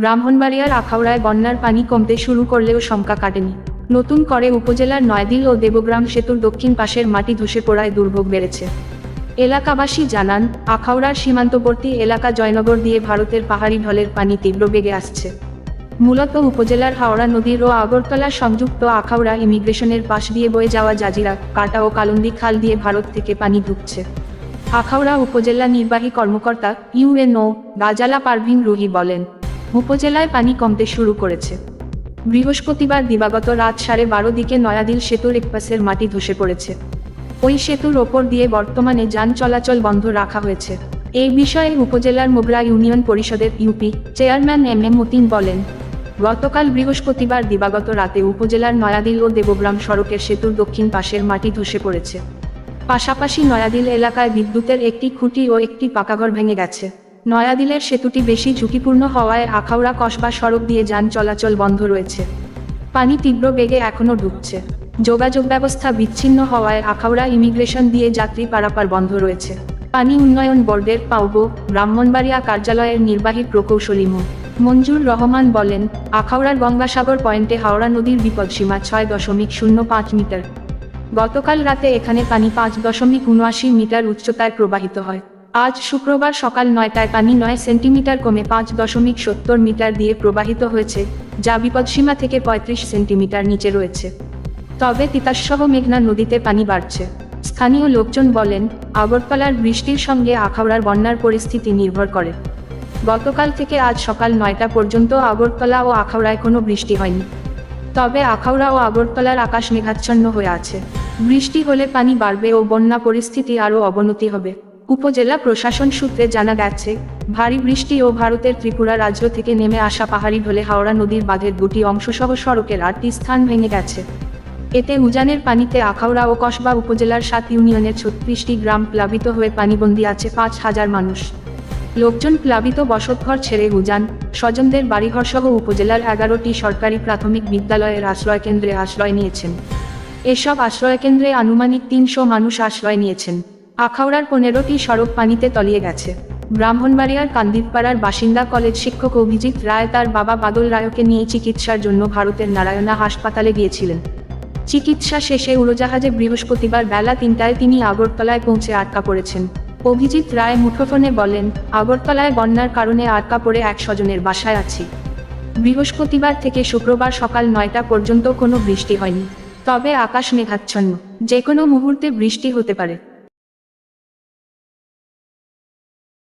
ব্রাহ্মণবাড়িয়ার আখাউড়ায় বন্যার পানি কমতে শুরু করলেও শঙ্কা কাটেনি। নতুন করে উপজেলার নয়াদিল ও দেবগ্রাম সেতুর দক্ষিণ পাশের মাটি ধসে পড়ায় দুর্ভোগ বেড়েছে। এলাকাবাসী জানান, আখাউড়ার সীমান্তবর্তী এলাকা জয়নগর দিয়ে ভারতের পাহাড়ি ঢলের পানি তীব্র বেগে আসছে। মূলত উপজেলার হাওড়া নদীর ও আগরতলা সংযুক্ত আখাউড়া ইমিগ্রেশনের পাশ দিয়ে বয়ে যাওয়া জাজিরা, কাটা ও কালন্দি খাল দিয়ে ভারত থেকে পানি ঢুকছে। আখাউড়া উপজেলা নির্বাহী কর্মকর্তা ইউএনও গাজালা পারভিন রুহি বলেন, উপজেলায় পানি কমতে শুরু করেছে। বৃহস্পতিবার দিবাগত রাত 12:30 দিকে নয়াদিল সেতুর একপাশের মাটি ধসে পড়েছে। ওই সেতুর ওপর দিয়ে বর্তমানে যান চলাচল বন্ধ রাখা হয়েছে। এই বিষয়ে উপজেলার মোগরা ইউনিয়ন পরিষদের ইউপি চেয়ারম্যান এম মতিন বলেন, গতকাল বৃহস্পতিবার দিবাগত রাতে উপজেলার নয়াদিল ও দেবগ্রাম সড়কের সেতুর দক্ষিণ পাশের মাটি ধসে পড়েছে। পাশাপাশি নয়াদিল এলাকায় বিদ্যুতের একটি খুঁটি ও একটি পাকাঘর ভেঙে গেছে। নয়াদিলের সেতুটি বেশি ঝুঁকিপূর্ণ হওয়ায় আখাউড়া কসবা সড়ক দিয়ে যান চলাচল বন্ধ রয়েছে। পানি তীব্র বেগে এখনও ঢুকছে। যোগাযোগ ব্যবস্থা বিচ্ছিন্ন হওয়ায় আখাউড়া ইমিগ্রেশন দিয়ে যাত্রী পারাপার বন্ধ রয়েছে। পানি উন্নয়ন বোর্ডের পাউবো ব্রাহ্মণবাড়িয়া কার্যালয়ের নির্বাহী প্রকৌশলী মঞ্জুর রহমান বলেন, আখাউড়ার গঙ্গাসাগর পয়েন্টে হাওড়া নদীর বিপদসীমা 6.05 মিটার। গতকাল রাতে এখানে পানি 5.79 মিটার উচ্চতায় প্রবাহিত হয়। আজ শুক্রবার সকাল 9টায় পানি 9 সেন্টিমিটার কমে 5.70 মিটার দিয়ে প্রবাহিত হয়েছে, যা বিপদসীমা থেকে 35 সেন্টিমিটার নিচে রয়েছে। তবে তিতাসসহ মেঘনা নদীতে পানি বাড়ছে। স্থানীয় লোকজন বলেন, আগরতলার বৃষ্টির সঙ্গে আখাউড়ার বন্যার পরিস্থিতি নির্ভর করে। গতকাল থেকে আজ সকাল 9টা পর্যন্ত আগরতলা ও আখাউড়ায় কোনো বৃষ্টি হয়নি। তবে আখাউড়া ও আগরতলার আকাশ মেঘাচ্ছন্ন হয়ে আছে। বৃষ্টি হলে পানি বাড়বে ও বন্যা পরিস্থিতি আরও অবনতি হবে। উপজেলা প্রশাসন সূত্রে জানা গেছে, ভারী বৃষ্টি ও ভারতের ত্রিপুরা রাজ্য থেকে নেমে আসা পাহাড়ি ঢলে হাওড়া নদীর বাঁধের 2টি অংশসহ সড়কের 8টি স্থান ভেঙে গেছে। এতে উজানের পানিতে আখাউড়া ও কসবা উপজেলার 7 ইউনিয়নের 36টি গ্রাম প্লাবিত হয়ে পানিবন্দী আছে 5,000 মানুষ। লোকজন প্লাবিত বসতঘর ছেড়ে উজান, স্বজনদের বাড়িঘরসহ উপজেলার 11টি সরকারি প্রাথমিক বিদ্যালয়ের আশ্রয়কেন্দ্রে আশ্রয় নিয়েছেন। এসব আশ্রয়কেন্দ্রে আনুমানিক 300 মানুষ আশ্রয় নিয়েছেন। আখাউড়ার 15টি সড়ক পানিতে তলিয়ে গেছে। ব্রাহ্মণবাড়িয়ার কান্দিরপাড়ার বাসিন্দা কলেজ শিক্ষক অভিজিৎ রায় তার বাবা বাদল রায়কে নিয়ে চিকিৎসার জন্য ভারতের নারায়ণা হাসপাতালে গিয়েছিলেন। চিকিৎসা শেষে উড়োজাহাজে বৃহস্পতিবার বেলা 3টায় তিনি আগরতলায় পৌঁছে আটকা পড়েছেন। অভিজিৎ রায় মুঠোফোনে বলেন, আগরতলায় বন্যার কারণে আটকা পড়ে এক স্বজনের বাসায় আছি। বৃহস্পতিবার থেকে শুক্রবার সকাল 9টা পর্যন্ত কোনো বৃষ্টি হয়নি। তবে আকাশ মেঘাচ্ছন্ন, যে কোনো মুহূর্তে বৃষ্টি হতে পারে।